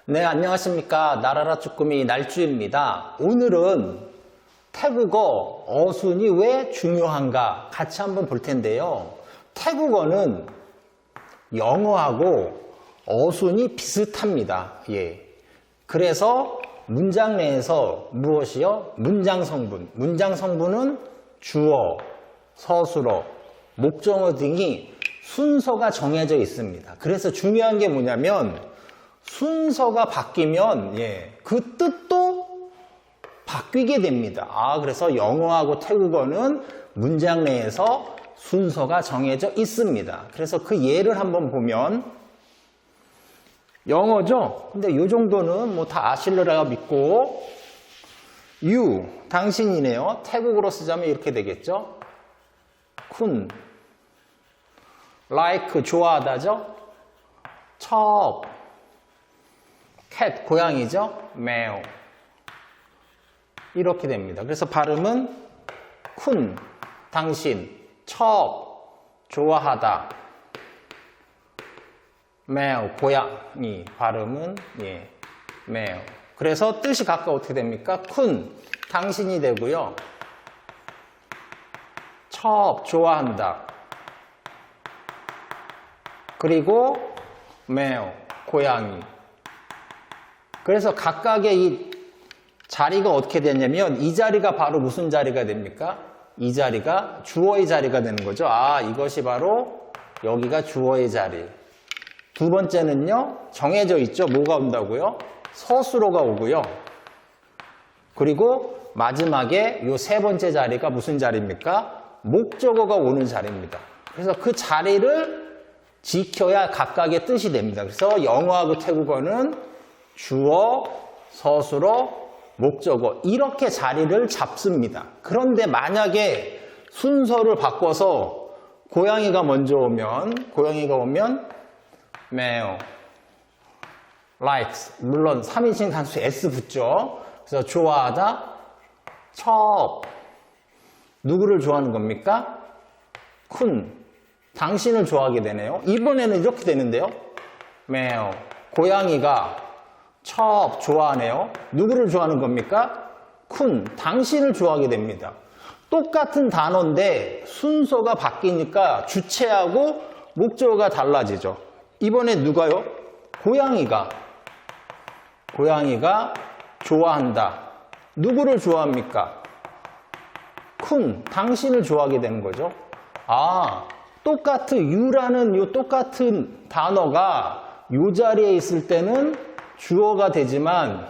네, 안녕하십니까. 나라라 쭈꾸미 날주입니다. 오늘은 태국어 어순이 왜 중요한가 같이 한번 볼 텐데요. 태국어는 영어하고 어순이 비슷합니다. 예. 그래서 문장 내에서 무엇이요? 문장 성분. 문장 성분은 주어, 서술어, 목적어 등이 순서가 정해져 있습니다. 그래서 중요한 게 뭐냐면 순서가 바뀌면 그 뜻도 바뀌게 됩니다. 그래서 영어하고 태국어는 문장 내에서 순서가 정해져 있습니다. 그래서 그 예를 한번 보면 영어죠? 근데 이 정도는 뭐 다 아실려라 믿고 you, 당신이네요. 태국어로 쓰자면 이렇게 되겠죠? 쿤, like, 좋아하다죠? 첩, 캣, 고양이죠? 매우. 이렇게 됩니다. 그래서 발음은 쿤, 당신, 첩, 좋아하다, 매우, 고양이. 발음은 매우. 그래서 뜻이 각각 어떻게 됩니까? 쿤, 당신이 되고요. 첩, 좋아한다. 그리고 매우, 고양이. 그래서 각각의 이 자리가 어떻게 되냐면 이 자리가 바로 무슨 자리가 됩니까? 이 자리가 주어의 자리가 되는 거죠. 이것이 바로 여기가 주어의 자리. 두 번째는요, 정해져 있죠. 뭐가 온다고요? 서술어가 오고요. 그리고 마지막에 이 세 번째 자리가 무슨 자리입니까? 목적어가 오는 자리입니다. 그래서 그 자리를 지켜야 각각의 뜻이 됩니다. 그래서 영어하고 태국어는 주어, 서술어, 목적어 이렇게 자리를 잡습니다. 그런데 만약에 순서를 바꿔서 고양이가 먼저 오면 매우, likes, 물론 3인칭 단수 s 붙죠. 그래서 좋아하다, 첩. 누구를 좋아하는 겁니까? 쿤, 당신을 좋아하게 되네요. 이번에는 이렇게 되는데요. 매우, 고양이가 첩, 좋아하네요. 누구를 좋아하는 겁니까? 쿤, 당신을 좋아하게 됩니다. 똑같은 단어인데 순서가 바뀌니까 주체하고 목적어가 달라지죠. 이번에 누가요? 고양이가 좋아한다. 누구를 좋아합니까? 쿤, 당신을 좋아하게 되는 거죠. 똑같은 you라는 이 똑같은 단어가 이 자리에 있을 때는 주어가 되지만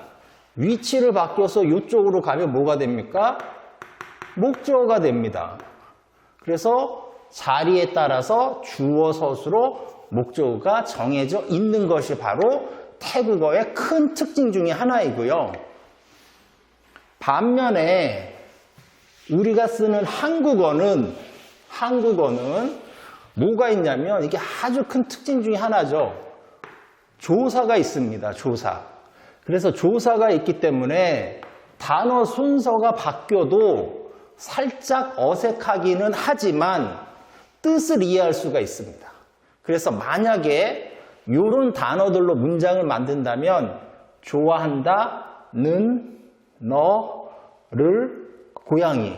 위치를 바뀌어서 이쪽으로 가면 뭐가 됩니까? 목적어가 됩니다. 그래서 자리에 따라서 주어, 서술어, 목적어가 정해져 있는 것이 바로 태국어의 큰 특징 중에 하나이고요. 반면에 우리가 쓰는 한국어는 뭐가 있냐면 이게 아주 큰 특징 중에 하나죠. 조사가 있습니다. 조사. 그래서 조사가 있기 때문에 단어 순서가 바뀌어도 살짝 어색하기는 하지만 뜻을 이해할 수가 있습니다. 그래서 만약에 이런 단어들로 문장을 만든다면 좋아한다는 너를 고양이.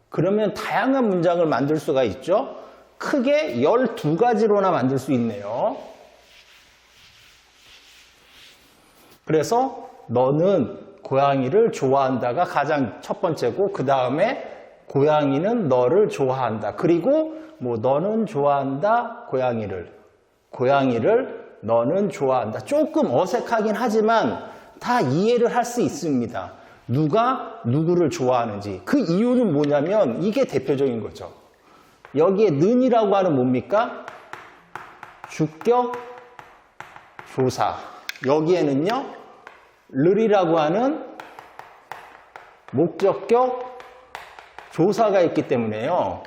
그러면 다양한 문장을 만들 수가 있죠. 크게 12가지로나 만들 수 있네요. 그래서 너는 고양이를 좋아한다가 가장 첫 번째고 그 다음에 고양이는 너를 좋아한다. 그리고 너는 좋아한다 고양이를 너는 좋아한다. 조금 어색하긴 하지만 다 이해를 할 수 있습니다. 누가 누구를 좋아하는지. 그 이유는 뭐냐면 이게 대표적인 거죠. 여기에 는이라고 하는 뭡니까? 주격 조사. 여기에는요, 르이라고 하는 목적격 조사가 있기 때문에요.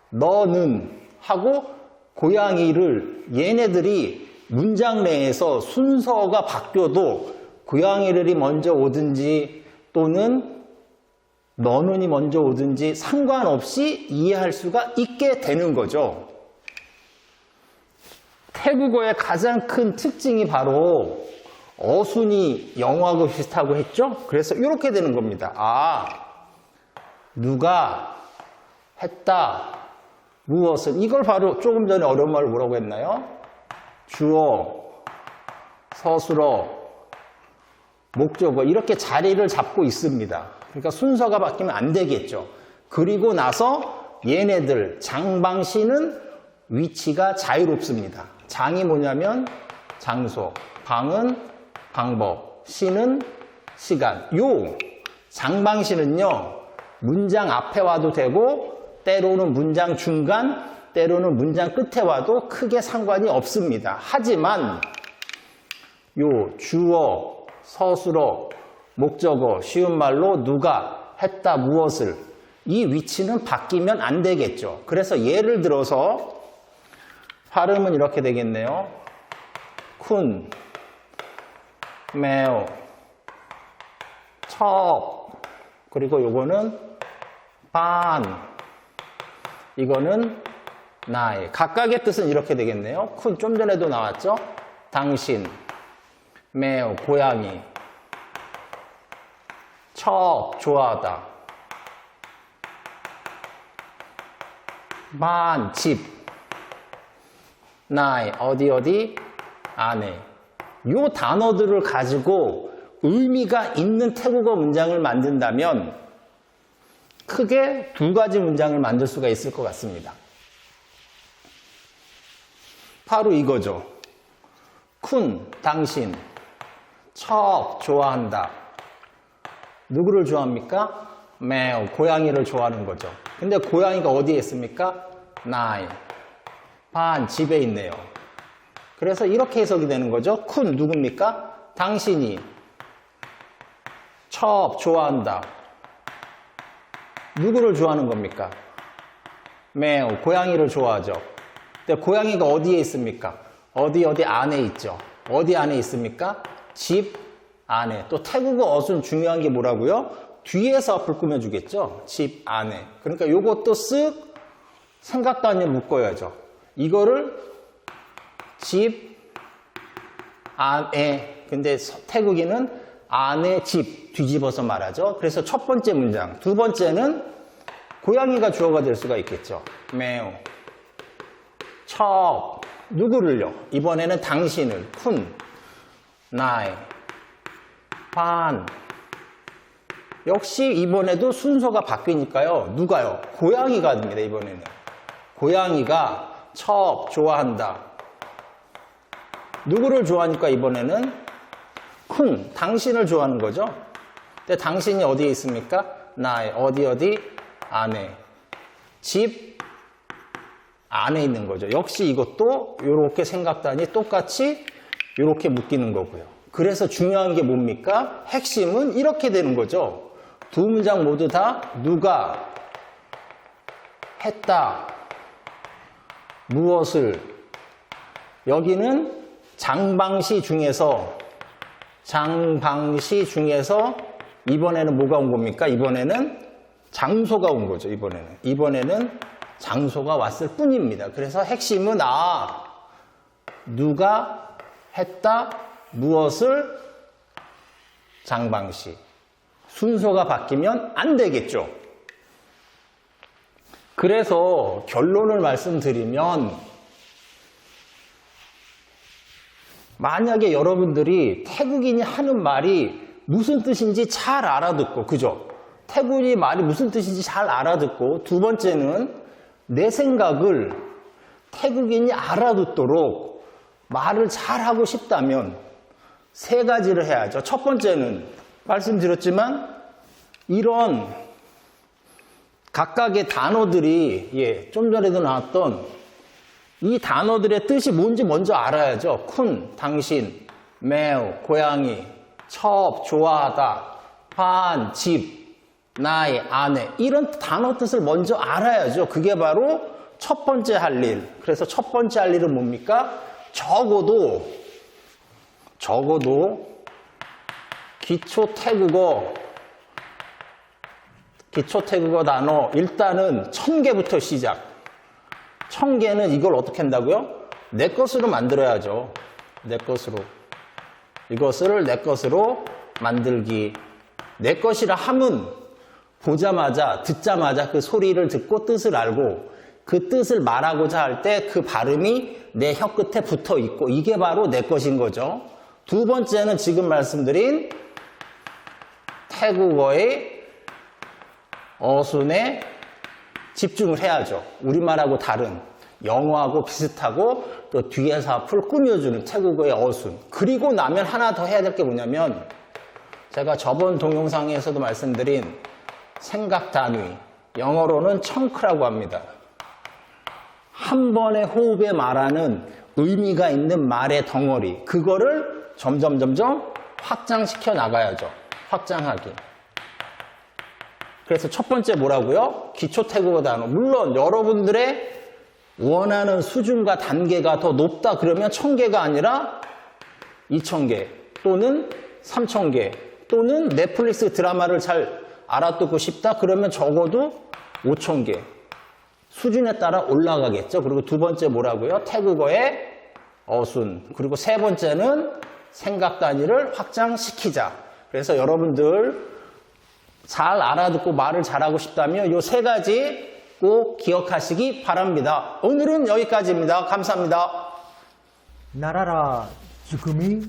너는 하고 고양이를 얘네들이 문장 내에서 순서가 바뀌어도 고양이를 먼저 오든지 또는 너는이 먼저 오든지 상관없이 이해할 수가 있게 되는 거죠. 태국어의 가장 큰 특징이 바로 어순이 영어하고 비슷하고 했죠? 그래서 이렇게 되는 겁니다. 아, 누가 했다, 무엇을. 이걸 바로 조금 전에 어려운 말을 뭐라고 했나요? 주어, 서술어, 목적어 이렇게 자리를 잡고 있습니다. 그러니까 순서가 바뀌면 안 되겠죠. 그리고 나서 얘네들 장방시는 위치가 자유롭습니다. 장이 뭐냐면 장소, 방은 방법, 시는 시간. 요 장방시는요, 문장 앞에 와도 되고 때로는 문장 중간, 때로는 문장 끝에 와도 크게 상관이 없습니다. 하지만 요 주어, 서술어, 목적어, 쉬운 말로 누가 했다, 무엇을, 이 위치는 바뀌면 안 되겠죠. 그래서 예를 들어서 발음은 이렇게 되겠네요. 쿤, 매우, 첩, 그리고 요거는 반, 이거는 나이. 각각의 뜻은 이렇게 되겠네요. 쿤 좀 전에도 나왔죠. 당신, 매우, 고양이, 첩, 좋아하다, 반, 집, 나이, 어디, 안에. 요 단어들을 가지고 의미가 있는 태국어 문장을 만든다면 크게 두 가지 문장을 만들 수가 있을 것 같습니다. 바로 이거죠. 쿤, 당신, 첩, 좋아한다. 누구를 좋아합니까? 매우, 고양이를 좋아하는 거죠. 근데 고양이가 어디에 있습니까? 나이, 반, 집에 있네요. 그래서 이렇게 해석이 되는 거죠. 쿤, 누굽니까? 당신이, 첩, 좋아한다. 누구를 좋아하는 겁니까? 매우, 고양이를 좋아하죠. 근데 고양이가 어디에 있습니까? 어디 안에 있죠. 어디 안에 있습니까? 집 안에. 또 태국어 어순 중요한 게 뭐라고요? 뒤에서 앞을 꾸며주겠죠. 집 안에. 그러니까 요것도 쓱 생각도 안 해 묶어야죠. 이거를 집 안에. 근데 태국인은 안에 집 뒤집어서 말하죠. 그래서 첫 번째 문장. 두 번째는 고양이가 주어가 될 수가 있겠죠. 매우, 첩, 누구를요? 이번에는 당신을, 쿤, 나이, 반. 역시 이번에도 순서가 바뀌니까요. 누가요? 고양이가 됩니다. 이번에는 고양이가 첩, 좋아한다. 누구를 좋아하니까 이번에는 쿤, 당신을 좋아하는 거죠. 근데 당신이 어디에 있습니까? 나이, 어디 안에. 집 안에 있는 거죠. 역시 이것도 이렇게 생각단이 똑같이 이렇게 묶이는 거고요. 그래서 중요한 게 뭡니까? 핵심은 이렇게 되는 거죠. 두 문장 모두 다 누가 했다, 무엇을. 여기는 장방시 중에서 이번에는 뭐가 온 겁니까? 이번에는 장소가 온 거죠. 이번에는 장소가 왔을 뿐입니다. 그래서 핵심은 누가 했다, 무엇을, 장방시. 순서가 바뀌면 안 되겠죠. 그래서 결론을 말씀드리면 만약에 여러분들이 태국인이 하는 말이 무슨 뜻인지 잘 알아듣고, 그죠? 태국인이 말이 무슨 뜻인지 잘 알아듣고, 두 번째는 내 생각을 태국인이 알아듣도록 말을 잘하고 싶다면 세 가지를 해야죠. 첫 번째는 말씀드렸지만 이런 각각의 단어들이 좀 전에도 나왔던 이 단어들의 뜻이 뭔지 먼저 알아야죠. 쿤, 당신, 매우, 고양이, 첩, 좋아하다, 반, 집, 나이, 아내. 이런 단어 뜻을 먼저 알아야죠. 그게 바로 첫 번째 할 일. 그래서 첫 번째 할 일은 뭡니까? 적어도 기초 태국어 단어 일단은 1000개부터 시작. 1000개는 이걸 어떻게 한다고요? 내 것으로 만들어야죠. 내 것으로. 이것을 내 것으로 만들기. 내 것이라 함은 보자마자, 듣자마자 그 소리를 듣고 뜻을 알고 그 뜻을 말하고자 할 때 그 발음이 내 혀 끝에 붙어 있고 이게 바로 내 것인 거죠. 두 번째는 지금 말씀드린 태국어의 어순에 집중을 해야죠. 우리말하고 다른 영어하고 비슷하고 또 뒤에서 앞을 꾸며주는 태국어의 어순. 그리고 나면 하나 더 해야 될 게 뭐냐면 제가 저번 동영상에서도 말씀드린 생각 단위, 영어로는 청크라고 합니다. 한 번의 호흡에 말하는 의미가 있는 말의 덩어리, 그거를 점점 확장시켜 나가야죠. 확장하기. 그래서 첫 번째 뭐라고요? 기초 태국어 단어. 물론 여러분들의 원하는 수준과 단계가 더 높다 그러면 1000개가 아니라 2000개 또는 3000개 또는 넷플릭스 드라마를 잘 알아듣고 싶다 그러면 적어도 5000개 수준에 따라 올라가겠죠. 그리고 두 번째 뭐라고요? 태국어의 어순. 그리고 세 번째는 생각 단위를 확장시키자. 그래서 여러분들 잘 알아듣고 말을 잘하고 싶다면 이 세 가지 꼭 기억하시기 바랍니다. 오늘은 여기까지입니다. 감사합니다. 나라라 죽음이